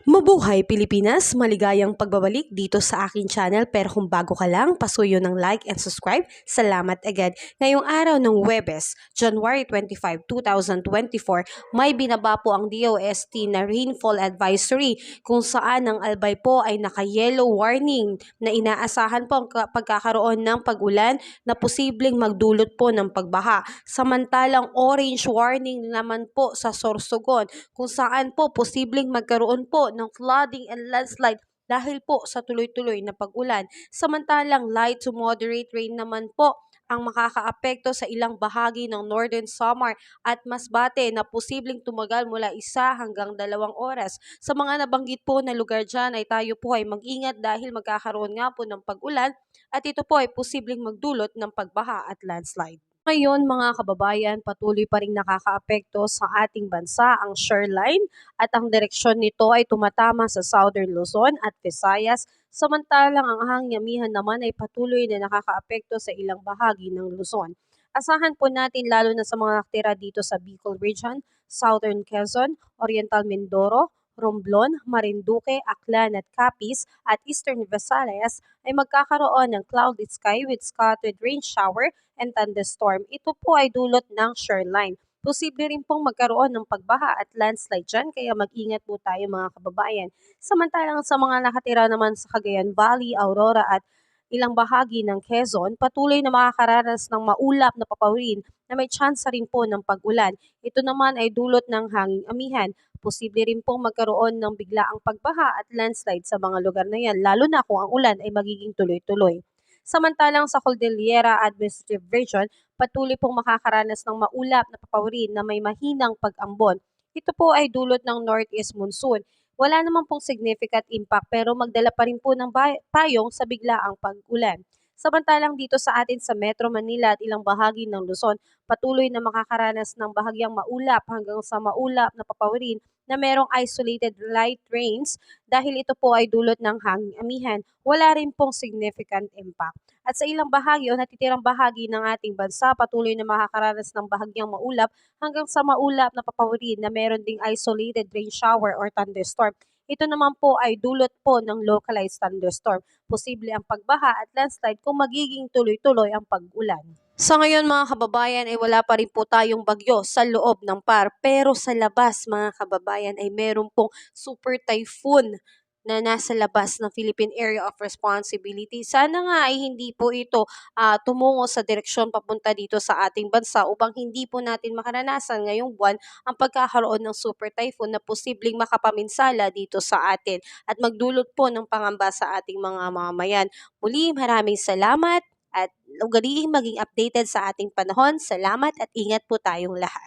Mabuhay Pilipinas! Maligayang pagbabalik dito sa aking channel, pero kung bago ka lang, pasuyo ng like and subscribe. Salamat agad. Ngayong araw ng Huwebes, January 25, 2024, may binaba po ang DOST na rainfall advisory kung saan ang Albay po ay naka-yellow warning na inaasahan po ang pagkakaroon ng pag-ulan na posibleng magdulot po ng pagbaha. Samantalang orange warning naman po sa Sorsogon kung saan po posibleng magkaroon po ng flooding and landslide dahil po sa tuloy-tuloy na pag-ulan. Samantalang light to moderate rain naman po ang makakaapekto sa ilang bahagi ng Northern Samar at Masbate na posibleng tumagal mula 1 hanggang 2 oras. Sa mga nabanggit po na lugar dyan ay tayo po ay mag-ingat dahil magkakaroon nga po ng pag-ulan at ito po ay posibleng magdulot ng pagbaha at landslide. Ngayon mga kababayan, patuloy pa ring nakakaapekto sa ating bansa ang shoreline at ang direksyon nito ay tumatama sa Southern Luzon at Visayas, samantalang ang hangin amihan naman ay patuloy na nakakaapekto sa ilang bahagi ng Luzon. Asahan po natin lalo na sa mga nakatira dito sa Bicol Region, Southern Quezon, Oriental Mindoro, Romblon, Marinduque, Aklan at Capiz at Eastern Visayas ay magkakaroon ng cloudy sky with scattered rain shower and thunderstorm. Ito po ay dulot ng shoreline. Posible rin pong magkaroon ng pagbaha at landslide dyan, kaya mag-ingat po tayo mga kababayan. Samantalang sa mga nakatira naman sa Cagayan Valley, Aurora at ilang bahagi ng Quezon, patuloy na makakaranas ng maulap na papawin na may tsansa rin po ng pag-ulan. Ito naman ay dulot ng hanging amihan. Posible rin pong magkaroon ng biglaang pagbaha at landslide sa mga lugar na yan, lalo na kung ang ulan ay magiging tuloy-tuloy. Samantalang sa Cordillera Administrative Region, patuloy pong makakaranas ng maulap na papawirin na may mahinang pag-ambon. Ito po ay dulot ng northeast monsoon. Wala naman pong significant impact pero magdala pa rin po ng payong sa biglaang pag-ulan. Samantalang dito sa atin sa Metro Manila at ilang bahagi ng Luzon, patuloy na makakaranas ng bahagyang maulap hanggang sa maulap na papawirin na merong isolated light rains dahil ito po ay dulot ng hanging amihan. Wala rin pong significant impact. At sa ilang bahagi o natitirang bahagi ng ating bansa, patuloy na makakaranas ng bahagyang maulap hanggang sa maulap na papawirin na meron ding isolated rain shower or thunderstorm. Ito naman po ay dulot po ng localized thunderstorm. Posible ang pagbaha at landslide kung magiging tuloy-tuloy ang pag-ulan. Sa ngayon mga kababayan ay wala pa rin po tayong bagyo sa loob ng PAR, pero sa labas mga kababayan ay meron pong super typhoon na nasa labas ng Philippine Area of Responsibility. Sana nga ay hindi po ito tumungo sa direksyon papunta dito sa ating bansa upang hindi po natin makaranasan ngayong buwan ang pagkakaroon ng super typhoon na posibleng makapaminsala dito sa atin at magdulot po ng pangamba sa ating mga mamamayan. Muli, maraming salamat at ugaliing maging updated sa ating panahon. Salamat at ingat po tayong lahat.